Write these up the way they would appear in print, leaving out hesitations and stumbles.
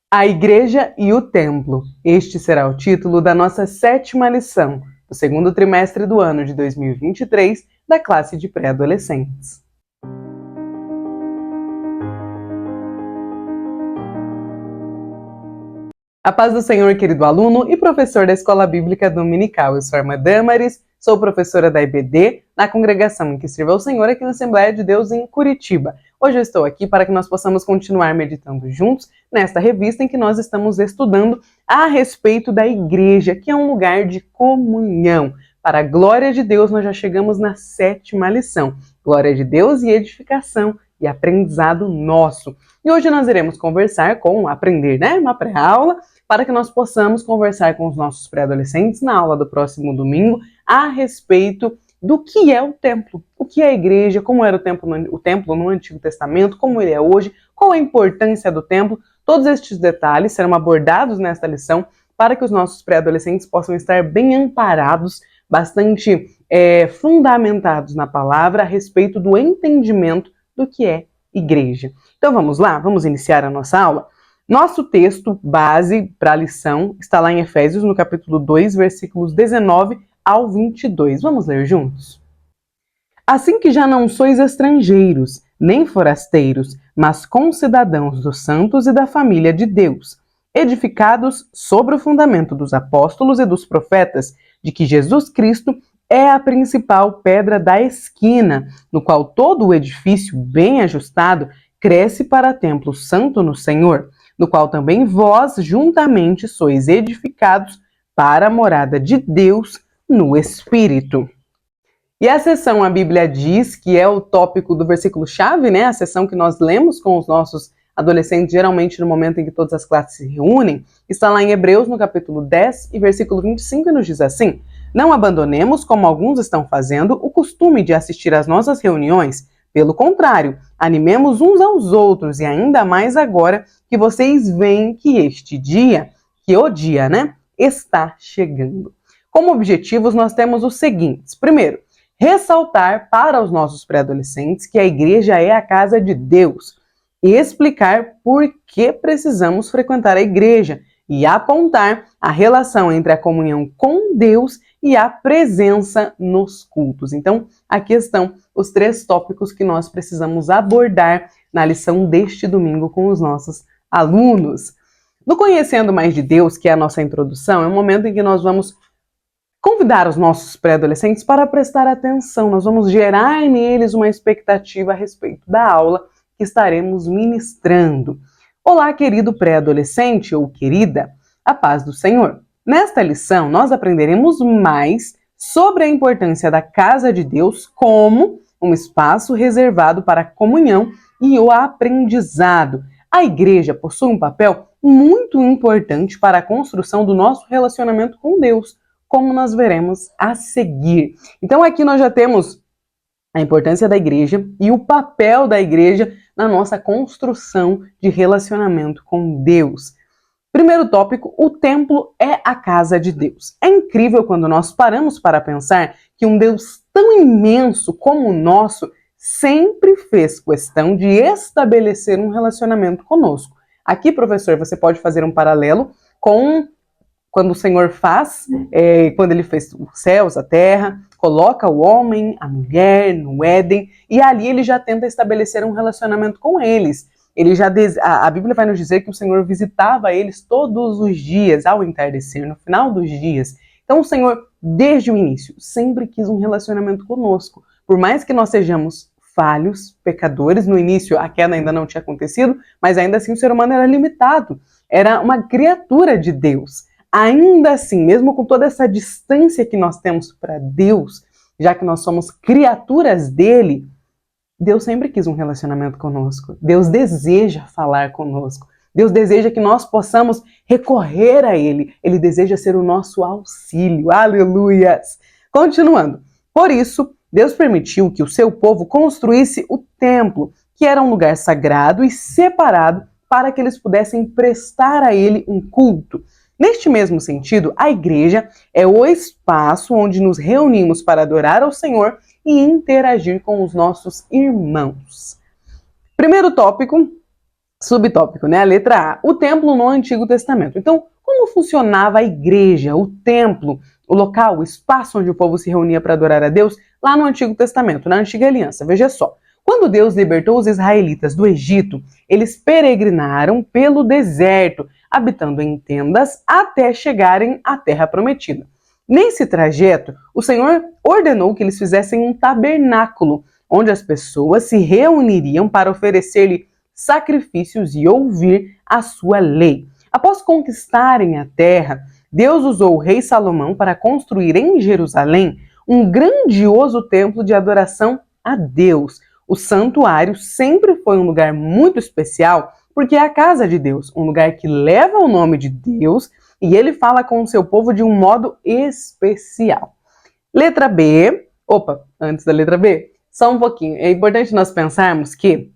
A Igreja e o Templo. Este será o título da nossa 7ª lição, do segundo trimestre do ano de 2023, da classe de pré-adolescentes. A paz do Senhor, querido aluno e professor da Escola Bíblica Dominical. Eu sou a irmã Damaris, sou professora da IBD, na congregação em que sirvo ao Senhor aqui na Assembleia de Deus em Curitiba. Hoje eu estou aqui para que nós possamos continuar meditando juntos nesta revista em que nós estamos estudando a respeito da igreja, que é um lugar de comunhão. Para a glória de Deus, nós já chegamos na 7ª lição. Glória de Deus e edificação e aprendizado nosso. E hoje nós iremos aprender, uma pré-aula, para que nós possamos conversar com os nossos pré-adolescentes na aula do próximo domingo a respeito do que é o templo, o que é a igreja, como era o templo no Antigo Testamento, como ele é hoje, qual a importância do templo. Todos estes detalhes serão abordados nesta lição para que os nossos pré-adolescentes possam estar bem amparados, bastante fundamentados na palavra a respeito do entendimento do que é igreja. Então vamos lá, vamos iniciar a nossa aula? Nosso texto base para a lição está lá em Efésios, no capítulo 2, versículos 19 ao 22. Vamos ler juntos? Assim que já não sois estrangeiros, nem forasteiros, mas concidadãos dos santos e da família de Deus, edificados sobre o fundamento dos apóstolos e dos profetas, de que Jesus Cristo é a principal pedra da esquina, no qual todo o edifício bem ajustado cresce para templo santo no Senhor, no qual também vós juntamente sois edificados para a morada de Deus no Espírito. E a seção A Bíblia Diz, que é o tópico do versículo-chave, a seção que nós lemos com os nossos adolescentes, geralmente no momento em que todas as classes se reúnem, está lá em Hebreus, no capítulo 10 e versículo 25, e nos diz assim: não abandonemos, como alguns estão fazendo, o costume de assistir às nossas reuniões. Pelo contrário, animemos uns aos outros, e ainda mais agora que vocês veem que o dia, está chegando. Como objetivos, nós temos os seguintes. Primeiro, ressaltar para os nossos pré-adolescentes que a igreja é a casa de Deus e explicar por que precisamos frequentar a igreja e apontar a relação entre a comunhão com Deus e a presença nos cultos. Então, aqui estão os 3 tópicos que nós precisamos abordar na lição deste domingo com os nossos alunos. No Conhecendo Mais de Deus, que é a nossa introdução, é um momento em que nós vamos convidar os nossos pré-adolescentes para prestar atenção. Nós vamos gerar neles uma expectativa a respeito da aula que estaremos ministrando. Olá, querido pré-adolescente ou querida, a paz do Senhor. Nesta lição, nós aprenderemos mais sobre a importância da casa de Deus como um espaço reservado para a comunhão e o aprendizado. A igreja possui um papel muito importante para a construção do nosso relacionamento com Deus, como nós veremos a seguir. Então aqui nós já temos a importância da igreja e o papel da igreja na nossa construção de relacionamento com Deus. Primeiro tópico, o templo é a casa de Deus. É incrível quando nós paramos para pensar que um Deus tão imenso como o nosso sempre fez questão de estabelecer um relacionamento conosco. Aqui, professor, você pode fazer um paralelo com quando o Senhor quando ele fez os céus, a terra, coloca o homem, a mulher no Éden, e ali ele já tenta estabelecer um relacionamento com eles. A Bíblia vai nos dizer que o Senhor visitava eles todos os dias, ao entardecer, no final dos dias. Então o Senhor, desde o início, sempre quis um relacionamento conosco. Por mais que nós sejamos falhos, pecadores, no início a queda ainda não tinha acontecido, mas ainda assim o ser humano era limitado, era uma criatura de Deus. Ainda assim, mesmo com toda essa distância que nós temos para Deus, já que nós somos criaturas dele, Deus sempre quis um relacionamento conosco. Deus deseja falar conosco. Deus deseja que nós possamos recorrer a Ele. Ele deseja ser o nosso auxílio. Aleluias! Continuando. Por isso, Deus permitiu que o seu povo construísse o templo, que era um lugar sagrado e separado para que eles pudessem prestar a Ele um culto. Neste mesmo sentido, a igreja é o espaço onde nos reunimos para adorar ao Senhor e interagir com os nossos irmãos. Primeiro tópico, Subtópico, né? A letra A. O templo no Antigo Testamento. Então, como funcionava a igreja, o templo, o local, o espaço onde o povo se reunia para adorar a Deus lá no Antigo Testamento, na Antiga Aliança? Veja só. Quando Deus libertou os israelitas do Egito, eles peregrinaram pelo deserto, habitando em tendas até chegarem à Terra Prometida. Nesse trajeto, o Senhor ordenou que eles fizessem um tabernáculo, onde as pessoas se reuniriam para oferecer-lhe sacrifícios e ouvir a sua lei. Após conquistarem a terra, Deus usou o rei Salomão para construir em Jerusalém um grandioso templo de adoração a Deus. O santuário sempre foi um lugar muito especial, porque é a casa de Deus, um lugar que leva o nome de Deus e ele fala com o seu povo de um modo especial. Letra B. Opa, antes da letra B, só um pouquinho. É importante nós pensarmos que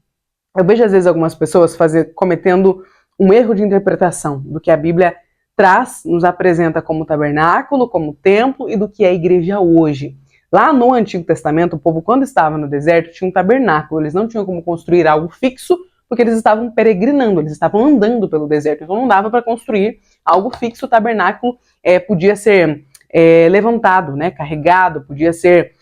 eu vejo às vezes algumas pessoas cometendo um erro de interpretação do que a Bíblia traz, nos apresenta como tabernáculo, como templo e do que é a igreja hoje. Lá no Antigo Testamento, o povo, quando estava no deserto, tinha um tabernáculo. Eles não tinham como construir algo fixo, porque eles estavam peregrinando, eles estavam andando pelo deserto. Então não dava para construir algo fixo. O tabernáculo podia ser levantado, né, carregado, podia ser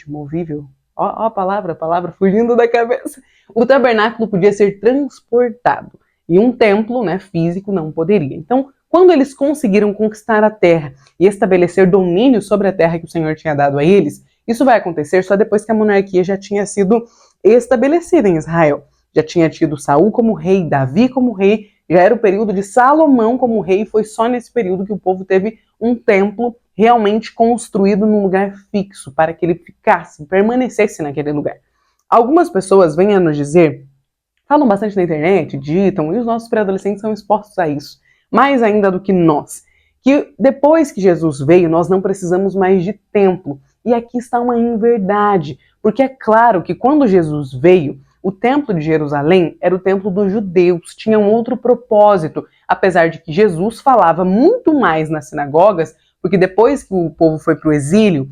movível. Ó a palavra fugindo da cabeça. O tabernáculo podia ser transportado e um templo, né, físico não poderia. Então, quando eles conseguiram conquistar a terra e estabelecer domínio sobre a terra que o Senhor tinha dado a eles, isso vai acontecer só depois que a monarquia já tinha sido estabelecida em Israel. Já tinha tido Saul como rei, Davi como rei, já era o período de Salomão como rei, e foi só nesse período que o povo teve um templo realmente construído num lugar fixo, para que ele ficasse, permanecesse naquele lugar. Algumas pessoas vêm a nos dizer, falam bastante na internet, ditam, e os nossos pré-adolescentes são expostos a isso, mais ainda do que nós, que depois que Jesus veio, nós não precisamos mais de templo. E aqui está uma inverdade, porque é claro que quando Jesus veio, o templo de Jerusalém era o templo dos judeus, tinha um outro propósito, apesar de que Jesus falava muito mais nas sinagogas, porque depois que o povo foi para o exílio,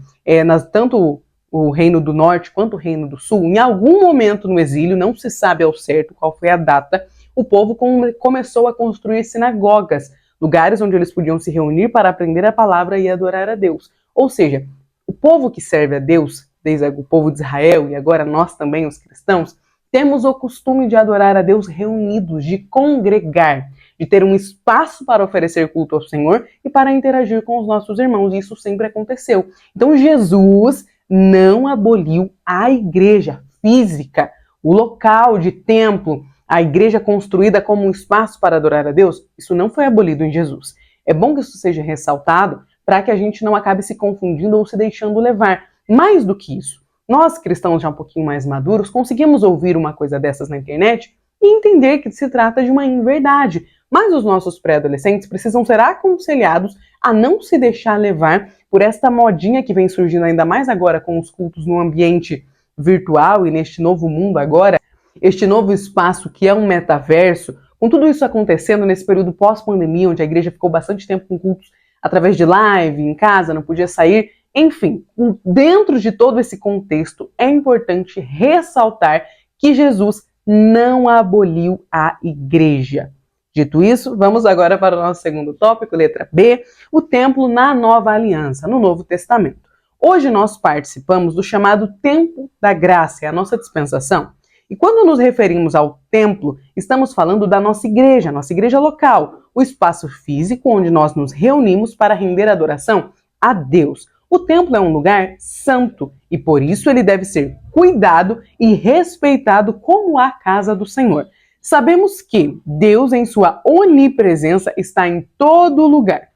tanto o Reino do Norte quanto o Reino do Sul, em algum momento no exílio, não se sabe ao certo qual foi a data, o povo começou a construir sinagogas, lugares onde eles podiam se reunir para aprender a palavra e adorar a Deus. Ou seja, o povo que serve a Deus, desde o povo de Israel e agora nós também, os cristãos, temos o costume de adorar a Deus reunidos, de congregar, de ter um espaço para oferecer culto ao Senhor e para interagir com os nossos irmãos. E isso sempre aconteceu. Então Jesus não aboliu a igreja física, o local de templo, a igreja construída como um espaço para adorar a Deus. Isso não foi abolido em Jesus. É bom que isso seja ressaltado para que a gente não acabe se confundindo ou se deixando levar. Mais do que isso, nós cristãos já um pouquinho mais maduros conseguimos ouvir uma coisa dessas na internet e entender que se trata de uma inverdade. Mas os nossos pré-adolescentes precisam ser aconselhados a não se deixar levar por esta modinha que vem surgindo ainda mais agora com os cultos no ambiente virtual e neste novo mundo agora, este novo espaço que é um metaverso, com tudo isso acontecendo nesse período pós-pandemia, onde a igreja ficou bastante tempo com cultos através de live, em casa, não podia sair. Enfim, dentro de todo esse contexto, é importante ressaltar que Jesus não aboliu a igreja. Dito isso, vamos agora para o nosso segundo tópico, letra B, o templo na Nova Aliança, no Novo Testamento. Hoje nós participamos do chamado Tempo da Graça, é a nossa dispensação. E quando nos referimos ao templo, estamos falando da nossa igreja local, o espaço físico onde nós nos reunimos para render adoração a Deus. O templo é um lugar santo e por isso ele deve ser cuidado e respeitado como a casa do Senhor. Sabemos que Deus, em sua onipresença, está em todo lugar,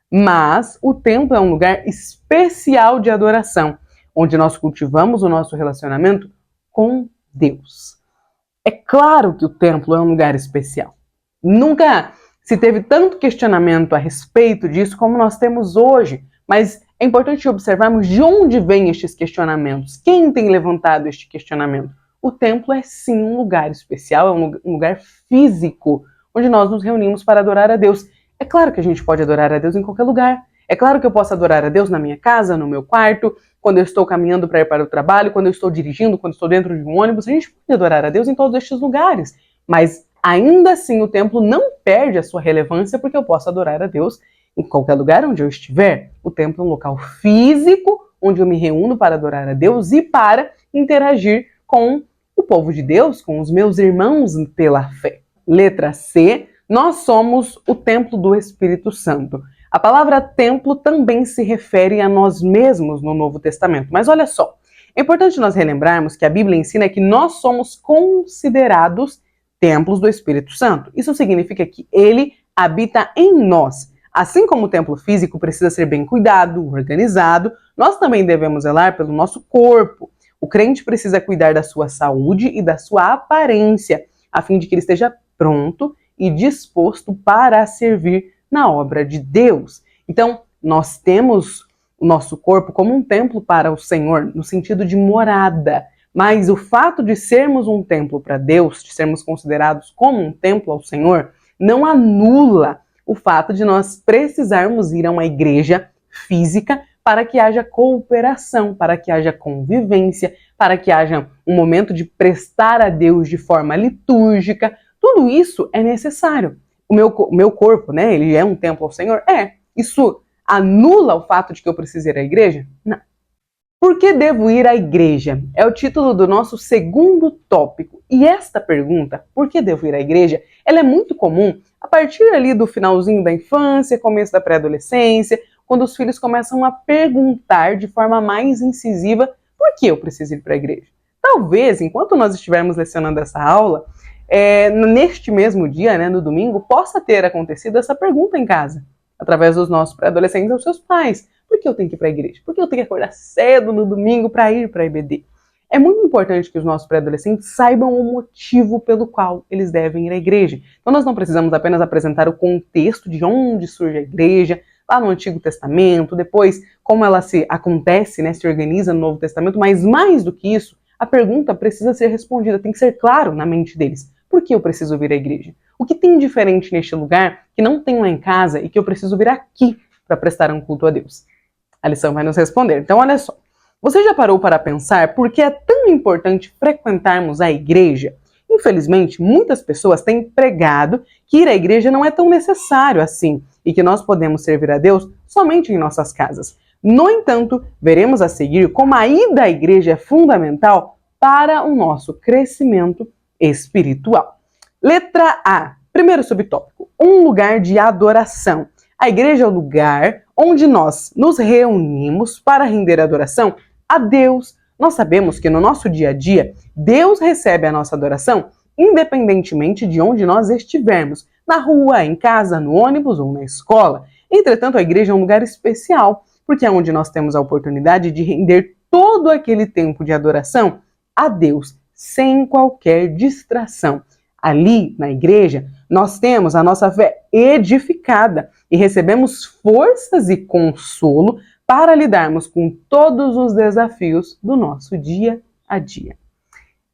mas o templo é um lugar especial de adoração, onde nós cultivamos o nosso relacionamento com Deus. É claro que o templo é um lugar especial. Nunca se teve tanto questionamento a respeito disso como nós temos hoje, mas é importante observarmos de onde vêm estes questionamentos. Quem tem levantado este questionamento? O templo é sim um lugar especial, é um lugar físico, onde nós nos reunimos para adorar a Deus. É claro que a gente pode adorar a Deus em qualquer lugar. É claro que eu posso adorar a Deus na minha casa, no meu quarto, quando eu estou caminhando para ir para o trabalho, quando eu estou dirigindo, quando eu estou dentro de um ônibus. A gente pode adorar a Deus em todos estes lugares. Mas ainda assim o templo não perde a sua relevância porque eu posso adorar a Deus em qualquer lugar onde eu estiver. O templo é um local físico onde eu me reúno para adorar a Deus e para interagir com o povo de Deus, com os meus irmãos pela fé. Letra C, nós somos o templo do Espírito Santo. A palavra templo também se refere a nós mesmos no Novo Testamento. Mas olha só, é importante nós relembrarmos que a Bíblia ensina que nós somos considerados templos do Espírito Santo. Isso significa que ele habita em nós. Assim como o templo físico precisa ser bem cuidado, organizado, nós também devemos zelar pelo nosso corpo. O crente precisa cuidar da sua saúde e da sua aparência, a fim de que ele esteja pronto e disposto para servir na obra de Deus. Então, nós temos o nosso corpo como um templo para o Senhor, no sentido de morada. Mas o fato de sermos um templo para Deus, de sermos considerados como um templo ao Senhor, não anula o fato de nós precisarmos ir a uma igreja física para que haja cooperação, para que haja convivência, para que haja um momento de prestar a Deus de forma litúrgica. Tudo isso é necessário. O meu corpo, né, ele é um templo ao Senhor? É. Isso anula o fato de que eu preciso ir à igreja? Não. Por que devo ir à igreja? É o título do nosso segundo tópico. E esta pergunta, por que devo ir à igreja, ela é muito comum a partir ali do finalzinho da infância, começo da pré-adolescência, quando os filhos começam a perguntar de forma mais incisiva por que eu preciso ir para a igreja. Talvez, enquanto nós estivermos lecionando essa aula, neste mesmo dia, né, no domingo, possa ter acontecido essa pergunta em casa, através dos nossos pré-adolescentes aos seus pais. Por que eu tenho que ir para a igreja? Por que eu tenho que acordar cedo no domingo para ir para a EBD? É muito importante que os nossos pré-adolescentes saibam o motivo pelo qual eles devem ir à igreja. Então nós não precisamos apenas apresentar o contexto de onde surge a igreja, lá no Antigo Testamento, depois como ela se organiza no Novo Testamento, mas mais do que isso, a pergunta precisa ser respondida, tem que ser claro na mente deles. Por que eu preciso vir à igreja? O que tem diferente neste lugar que não tem lá em casa e que eu preciso vir aqui para prestar um culto a Deus? A lição vai nos responder. Então, olha só. Você já parou para pensar por que é tão importante frequentarmos a igreja? Infelizmente, muitas pessoas têm pregado que ir à igreja não é tão necessário assim e que nós podemos servir a Deus somente em nossas casas. No entanto, veremos a seguir como a ida à igreja é fundamental para o nosso crescimento espiritual. Letra A. Primeiro subtópico. Um lugar de adoração. A igreja é o lugar onde nós nos reunimos para render adoração a Deus. Nós sabemos que no nosso dia a dia, Deus recebe a nossa adoração independentemente de onde nós estivermos, na rua, em casa, no ônibus ou na escola. Entretanto, a igreja é um lugar especial, porque é onde nós temos a oportunidade de render todo aquele tempo de adoração a Deus, sem qualquer distração. Ali, na igreja, nós temos a nossa fé edificada e recebemos forças e consolo para lidarmos com todos os desafios do nosso dia a dia.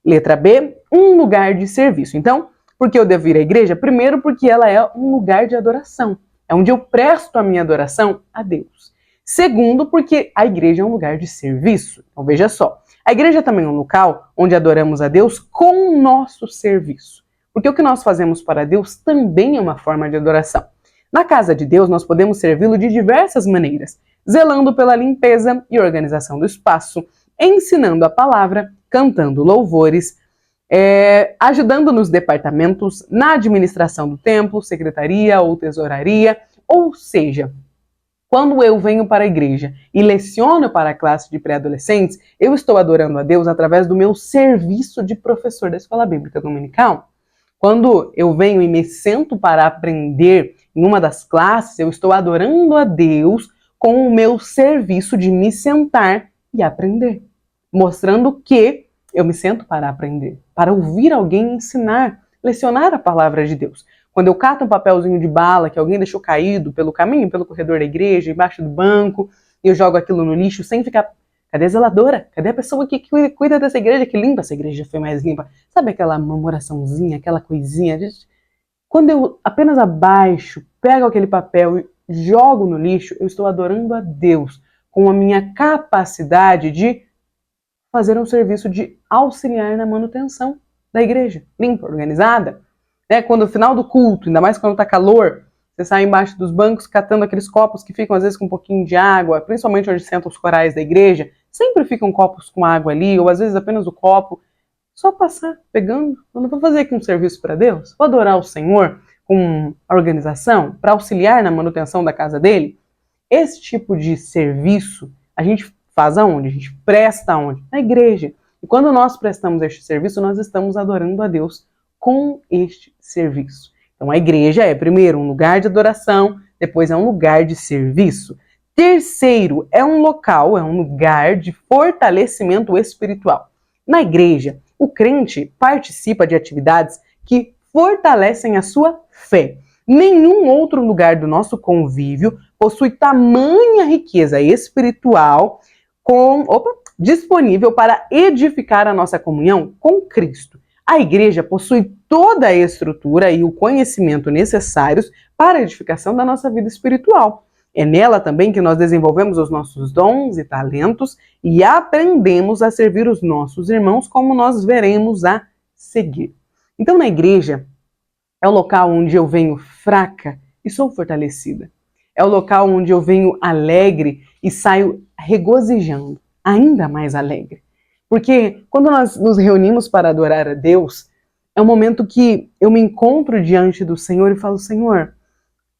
Letra B, um lugar de serviço. Então, por que eu devo ir à igreja? Primeiro, porque ela é um lugar de adoração. É onde eu presto a minha adoração a Deus. Segundo, porque a igreja é um lugar de serviço. Então, veja só. A igreja também é um local onde adoramos a Deus com o nosso serviço. Porque o que nós fazemos para Deus também é uma forma de adoração. Na casa de Deus, nós podemos servi-lo de diversas maneiras, zelando pela limpeza e organização do espaço, ensinando a palavra, cantando louvores, ajudando nos departamentos, na administração do templo, secretaria ou tesouraria, ou seja, quando eu venho para a igreja e leciono para a classe de pré-adolescentes, eu estou adorando a Deus através do meu serviço de professor da escola bíblica dominical. Quando eu venho e me sento para aprender em uma das classes, eu estou adorando a Deus com o meu serviço de me sentar e aprender, mostrando que eu me sento para aprender, para ouvir alguém ensinar, lecionar a palavra de Deus. Quando eu cato um papelzinho de bala que alguém deixou caído pelo caminho, pelo corredor da igreja, embaixo do banco, e eu jogo aquilo no lixo sem ficar... Cadê a zeladora? Cadê a pessoa que cuida dessa igreja, que limpa essa igreja, foi mais limpa? Sabe aquela murmuraçãozinha, aquela coisinha? Quando eu apenas abaixo, pego aquele papel e jogo no lixo, eu estou adorando a Deus com a minha capacidade de fazer um serviço de auxiliar na manutenção da igreja, limpa, organizada. Quando no final do culto, ainda mais quando está calor, você sai embaixo dos bancos catando aqueles copos que ficam às vezes com um pouquinho de água, principalmente onde sentam os corais da igreja, sempre ficam copos com água ali, ou às vezes apenas o copo. Só passar pegando. Eu não vou fazer aqui um serviço para Deus? Vou adorar o Senhor com a organização, para auxiliar na manutenção da casa dele? Esse tipo de serviço a gente faz aonde? A gente presta aonde? Na igreja. E quando nós prestamos este serviço, nós estamos adorando a Deus com este serviço. Então a igreja é, primeiro, um lugar de adoração, depois é um lugar de serviço. Terceiro, é um local, é um lugar de fortalecimento espiritual. Na igreja, o crente participa de atividades que fortalecem a sua fé. Nenhum outro lugar do nosso convívio possui tamanha riqueza espiritual disponível para edificar a nossa comunhão com Cristo. A igreja possui toda a estrutura e o conhecimento necessários para a edificação da nossa vida espiritual. É nela também que nós desenvolvemos os nossos dons e talentos e aprendemos a servir os nossos irmãos, como nós veremos a seguir. Então, na igreja, é o local onde eu venho fraca e sou fortalecida. É o local onde eu venho alegre e saio regozijando, ainda mais alegre. Porque quando nós nos reunimos para adorar a Deus, é um momento que eu me encontro diante do Senhor e falo, Senhor,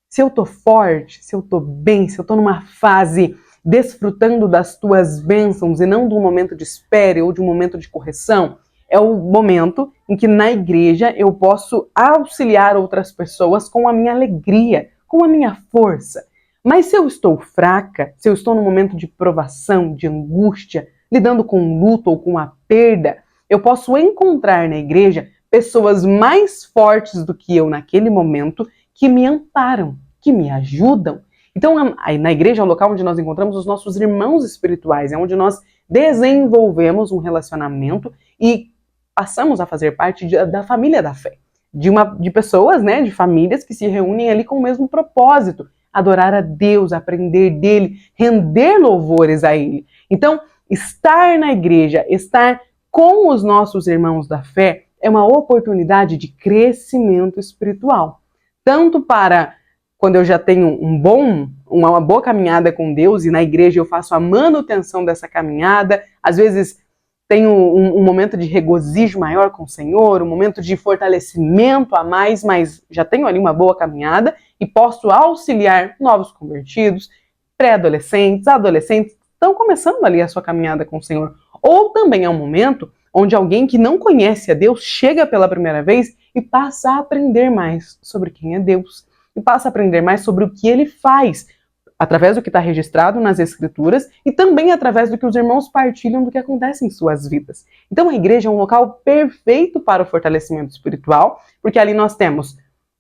se eu estou forte, se eu estou bem, se eu estou numa fase desfrutando das tuas bênçãos e não de um momento de espera ou de um momento de correção, é o momento em que na igreja eu posso auxiliar outras pessoas com a minha alegria, com a minha força. Mas se eu estou fraca, se eu estou num momento de provação, de angústia, lidando com luto ou com a perda, eu posso encontrar na igreja pessoas mais fortes do que eu naquele momento que me amparam, que me ajudam. Então, na igreja é o local onde nós encontramos os nossos irmãos espirituais, é onde nós desenvolvemos um relacionamento e passamos a fazer parte da família da fé. De pessoas, de famílias que se reúnem ali com o mesmo propósito, adorar a Deus, aprender dele, render louvores a ele. Então, estar na igreja, estar com os nossos irmãos da fé é uma oportunidade de crescimento espiritual. Tanto para quando eu já tenho uma boa caminhada com Deus e na igreja eu faço a manutenção dessa caminhada, às vezes tenho um momento de regozijo maior com o Senhor, um momento de fortalecimento a mais, mas já tenho ali uma boa caminhada e posso auxiliar novos convertidos, pré-adolescentes, adolescentes, estão começando ali a sua caminhada com o Senhor. Ou também é um momento onde alguém que não conhece a Deus chega pela primeira vez e passa a aprender mais sobre quem é Deus. E passa a aprender mais sobre o que ele faz, através do que está registrado nas Escrituras e também através do que os irmãos partilham do que acontece em suas vidas. Então a igreja é um local perfeito para o fortalecimento espiritual, porque ali nós temos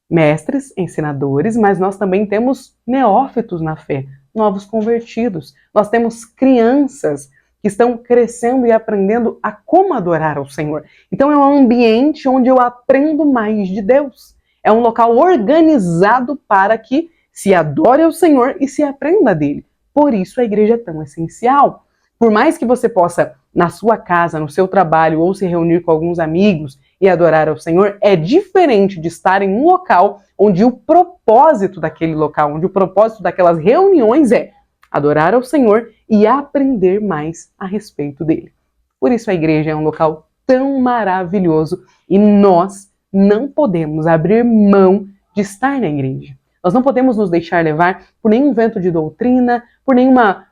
mestres, ensinadores, mas nós também temos neófitos na fé, novos convertidos. Nós temos crianças que estão crescendo e aprendendo a como adorar ao Senhor. Então é um ambiente onde eu aprendo mais de Deus. É um local organizado para que se adore ao Senhor e se aprenda dele. Por isso a igreja é tão essencial. Por mais que você possa, na sua casa, no seu trabalho, ou se reunir com alguns amigos e adorar ao Senhor, é diferente de estar em um local onde o propósito daquele local, onde o propósito daquelas reuniões é adorar ao Senhor e aprender mais a respeito dele. Por isso a igreja é um local tão maravilhoso e nós não podemos abrir mão de estar na igreja. Nós não podemos nos deixar levar por nenhum vento de doutrina, por nenhuma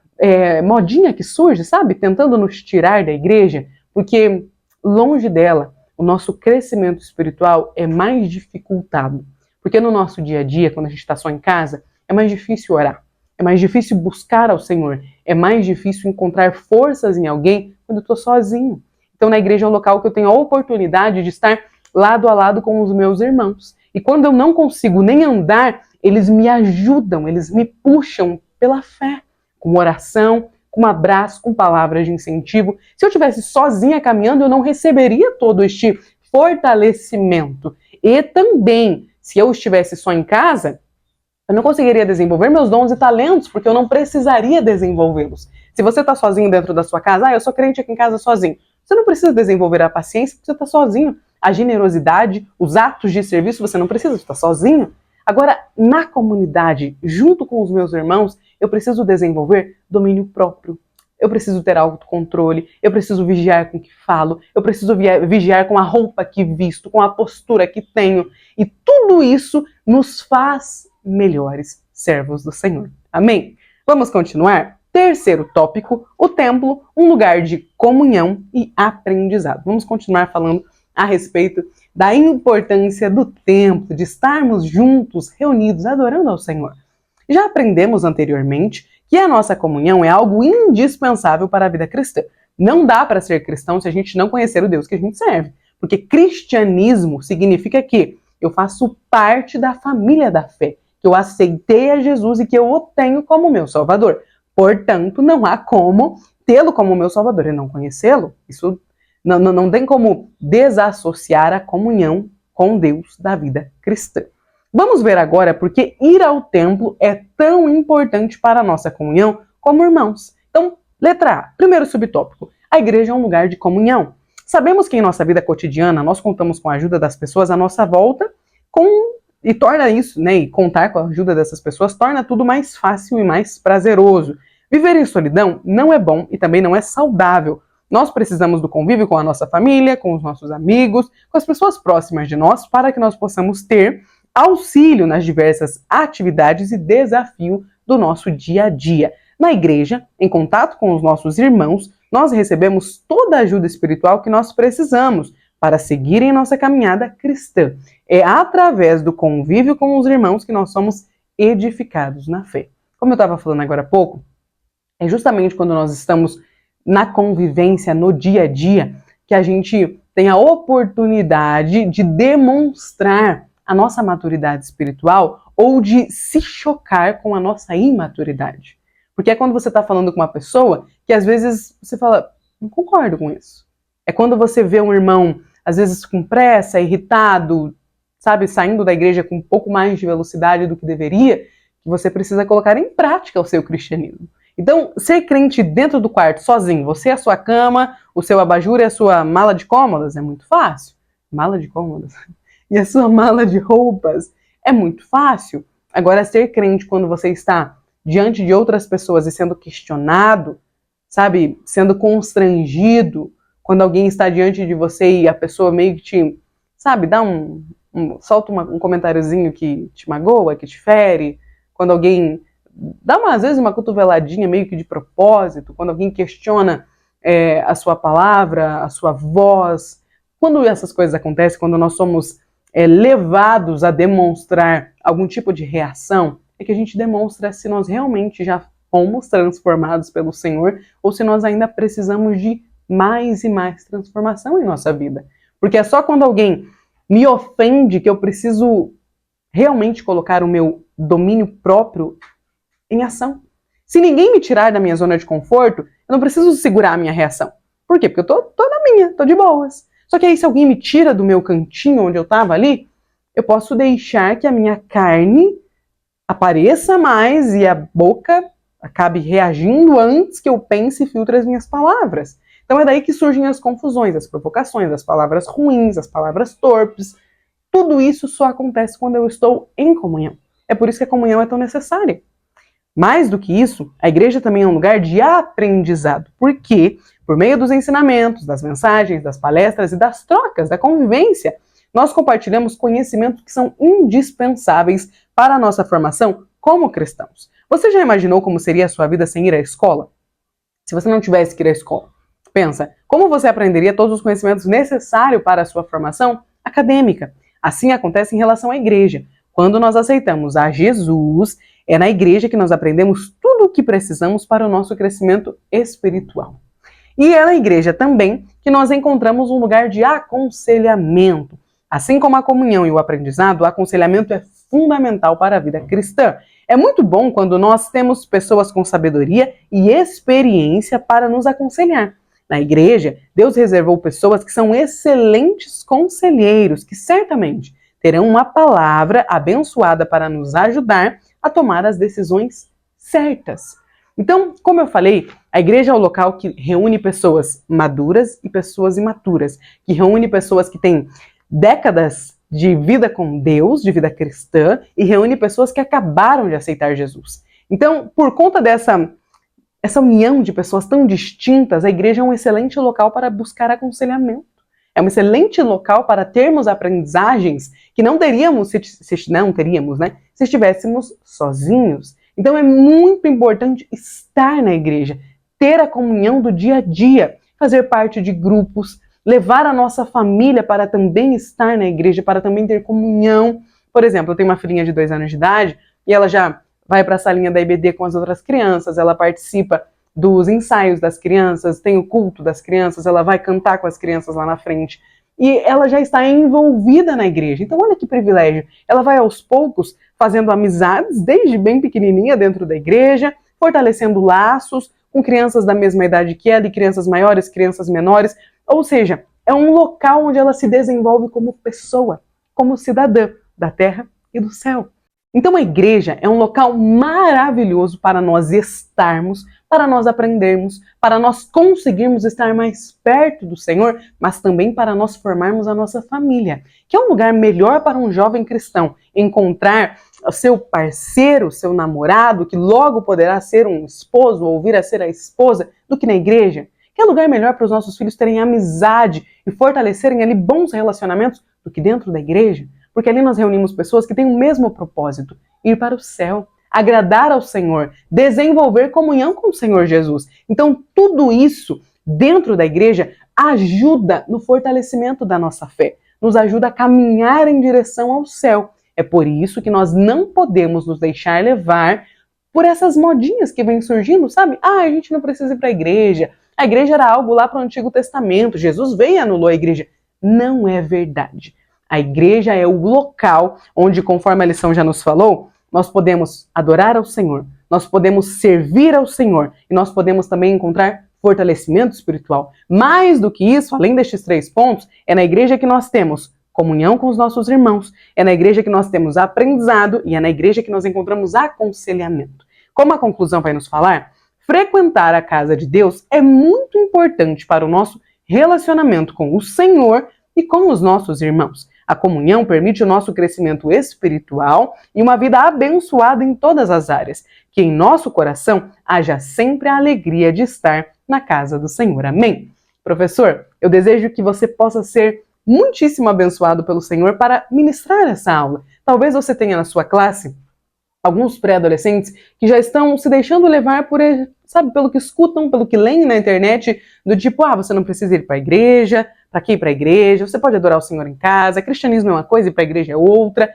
modinha que surge, sabe? Tentando nos tirar da igreja, porque longe dela, o nosso crescimento espiritual é mais dificultado. Porque no nosso dia a dia, quando a gente está só em casa, é mais difícil orar. É mais difícil buscar ao Senhor. É mais difícil encontrar forças em alguém quando eu estou sozinho. Então na igreja é um local que eu tenho a oportunidade de estar lado a lado com os meus irmãos. E quando eu não consigo nem andar, eles me ajudam, eles me puxam pela fé, com oração, com um abraço, com palavras de incentivo. Se eu estivesse sozinha caminhando, eu não receberia todo este fortalecimento. E também, se eu estivesse só em casa, Eu não conseguiria desenvolver meus dons e talentos, porque eu não precisaria desenvolvê-los. Se você está sozinho dentro da sua casa, eu sou crente aqui em casa sozinho. Você não precisa desenvolver a paciência porque você está sozinho. A generosidade, os atos de serviço, você não precisa estar sozinho. Agora, na comunidade, junto com os meus irmãos, eu preciso desenvolver domínio próprio. Eu preciso ter autocontrole, eu preciso vigiar com o que falo, eu preciso vigiar com a roupa que visto, com a postura que tenho. E tudo isso nos faz melhores servos do Senhor. Amém? Vamos continuar? Terceiro tópico, o templo, um lugar de comunhão e aprendizado. Vamos continuar falando a respeito da importância do templo, de estarmos juntos, reunidos, adorando ao Senhor. Já aprendemos anteriormente que a nossa comunhão é algo indispensável para a vida cristã. Não dá para ser cristão se a gente não conhecer o Deus que a gente serve. Porque cristianismo significa que eu faço parte da família da fé, que eu aceitei a Jesus e que eu o tenho como meu Salvador. Portanto, não há como tê-lo como meu Salvador e não conhecê-lo. Isso não tem como desassociar a comunhão com Deus da vida cristã. Vamos ver agora porque ir ao templo é tão importante para a nossa comunhão como irmãos. Então, letra A, primeiro subtópico. A igreja é um lugar de comunhão. Sabemos que em nossa vida cotidiana nós contamos com a ajuda das pessoas à nossa volta e torna isso, e contar com a ajuda dessas pessoas torna tudo mais fácil e mais prazeroso. Viver em solidão não é bom e também não é saudável. Nós precisamos do convívio com a nossa família, com os nossos amigos, com as pessoas próximas de nós, para que nós possamos ter auxílio nas diversas atividades e desafio do nosso dia a dia. Na igreja, em contato com os nossos irmãos, nós recebemos toda a ajuda espiritual que nós precisamos para seguir em nossa caminhada cristã. É através do convívio com os irmãos que nós somos edificados na fé. Como eu estava falando agora há pouco, é justamente quando nós estamos na convivência, no dia a dia, que a gente tem a oportunidade de demonstrar a nossa maturidade espiritual ou de se chocar com a nossa imaturidade. Porque é quando você está falando com uma pessoa que às vezes você fala, não concordo com isso. É quando você vê um irmão, às vezes com pressa, irritado, sabe, saindo da igreja com um pouco mais de velocidade do que deveria, que você precisa colocar em prática o seu cristianismo. Então, ser crente dentro do quarto, sozinho, você, a sua cama, o seu abajur e a sua mala de cômodas é muito fácil. Mala de cômodas? E a sua mala de roupas é muito fácil. Agora, ser crente quando você está diante de outras pessoas e sendo questionado, sabe, sendo constrangido, quando alguém está diante de você e a pessoa meio que te, sabe, dá solta um comentáriozinho que te magoa, que te fere, quando alguém dá às vezes uma cotoveladinha meio que de propósito, quando alguém questiona a sua palavra, a sua voz. Quando essas coisas acontecem, quando nós somos levados a demonstrar algum tipo de reação, é que a gente demonstra se nós realmente já fomos transformados pelo Senhor ou se nós ainda precisamos de mais e mais transformação em nossa vida. Porque é só quando alguém me ofende que eu preciso realmente colocar o meu domínio próprio em ação. Se ninguém me tirar da minha zona de conforto, eu não preciso segurar a minha reação. Por quê? Porque eu tô na minha, tô de boas. Só que aí se alguém me tira do meu cantinho onde eu tava ali, eu posso deixar que a minha carne apareça mais e a boca acabe reagindo antes que eu pense e filtre as minhas palavras. Então é daí que surgem as confusões, as provocações, as palavras ruins, as palavras torpes. Tudo isso só acontece quando eu estou em comunhão. É por isso que a comunhão é tão necessária. Mais do que isso, a igreja também é um lugar de aprendizado. Porque, por meio dos ensinamentos, das mensagens, das palestras e das trocas, da convivência, nós compartilhamos conhecimentos que são indispensáveis para a nossa formação como cristãos. Você já imaginou como seria a sua vida sem ir à escola? Se você não tivesse que ir à escola, pensa, como você aprenderia todos os conhecimentos necessários para a sua formação acadêmica? Assim acontece em relação à igreja. Quando nós aceitamos a Jesus, é na igreja que nós aprendemos tudo o que precisamos para o nosso crescimento espiritual. E é na igreja também que nós encontramos um lugar de aconselhamento. Assim como a comunhão e o aprendizado, o aconselhamento é fundamental para a vida cristã. É muito bom quando nós temos pessoas com sabedoria e experiência para nos aconselhar. Na igreja, Deus reservou pessoas que são excelentes conselheiros, que certamente terão uma palavra abençoada para nos ajudar a tomar as decisões certas. Então, como eu falei, a igreja é o local que reúne pessoas maduras e pessoas imaturas, que reúne pessoas que têm décadas de vida com Deus, de vida cristã, e reúne pessoas que acabaram de aceitar Jesus. Então, por conta dessa união de pessoas tão distintas, a igreja é um excelente local para buscar aconselhamento. É um excelente local para termos aprendizagens que não teríamos se estivéssemos sozinhos. Então é muito importante estar na igreja, ter a comunhão do dia a dia, fazer parte de grupos, levar a nossa família para também estar na igreja, para também ter comunhão. Por exemplo, eu tenho uma filhinha de 2 anos de idade e ela já vai para a salinha da IBD com as outras crianças, ela participa dos ensaios das crianças, tem o culto das crianças, ela vai cantar com as crianças lá na frente. E ela já está envolvida na igreja. Então, olha que privilégio. Ela vai aos poucos fazendo amizades, desde bem pequenininha dentro da igreja, fortalecendo laços com crianças da mesma idade que ela, e crianças maiores, crianças menores. Ou seja, é um local onde ela se desenvolve como pessoa, como cidadã da terra e do céu. Então a igreja é um local maravilhoso para nós estarmos, para nós aprendermos, para nós conseguirmos estar mais perto do Senhor, mas também para nós formarmos a nossa família, que é um lugar melhor para um jovem cristão encontrar o seu parceiro, seu namorado, que logo poderá ser um esposo ou vir a ser a esposa, do que na igreja. Que é lugar melhor para os nossos filhos terem amizade e fortalecerem ali bons relacionamentos do que dentro da igreja? Porque ali nós reunimos pessoas que têm o mesmo propósito, ir para o céu, agradar ao Senhor, desenvolver comunhão com o Senhor Jesus. Então, tudo isso dentro da igreja ajuda no fortalecimento da nossa fé, nos ajuda a caminhar em direção ao céu. É por isso que nós não podemos nos deixar levar por essas modinhas que vêm surgindo, sabe? A gente não precisa ir para a igreja era algo lá para o Antigo Testamento, Jesus veio e anulou a igreja. Não é verdade. A igreja é o local onde, conforme a lição já nos falou, nós podemos adorar ao Senhor, nós podemos servir ao Senhor e nós podemos também encontrar fortalecimento espiritual. Mais do que isso, além destes 3 pontos, é na igreja que nós temos comunhão com os nossos irmãos, é na igreja que nós temos aprendizado e é na igreja que nós encontramos aconselhamento. Como a conclusão vai nos falar, frequentar a casa de Deus é muito importante para o nosso relacionamento com o Senhor e com os nossos irmãos. A comunhão permite o nosso crescimento espiritual e uma vida abençoada em todas as áreas. Que em nosso coração haja sempre a alegria de estar na casa do Senhor. Amém? Professor, eu desejo que você possa ser muitíssimo abençoado pelo Senhor para ministrar essa aula. Talvez você tenha na sua classe alguns pré-adolescentes que já estão se deixando levar por, sabe, pelo que escutam, pelo que leem na internet, do tipo, você não precisa ir para a igreja, para que ir para a igreja? Você pode adorar o Senhor em casa, cristianismo é uma coisa e para a igreja é outra,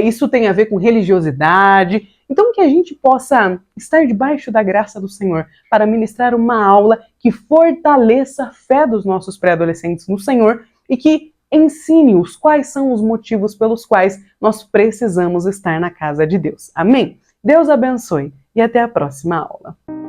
isso tem a ver com religiosidade. Então que a gente possa estar debaixo da graça do Senhor para ministrar uma aula que fortaleça a fé dos nossos pré-adolescentes no Senhor e que ensine-os quais são os motivos pelos quais nós precisamos estar na casa de Deus. Amém? Deus abençoe e até a próxima aula.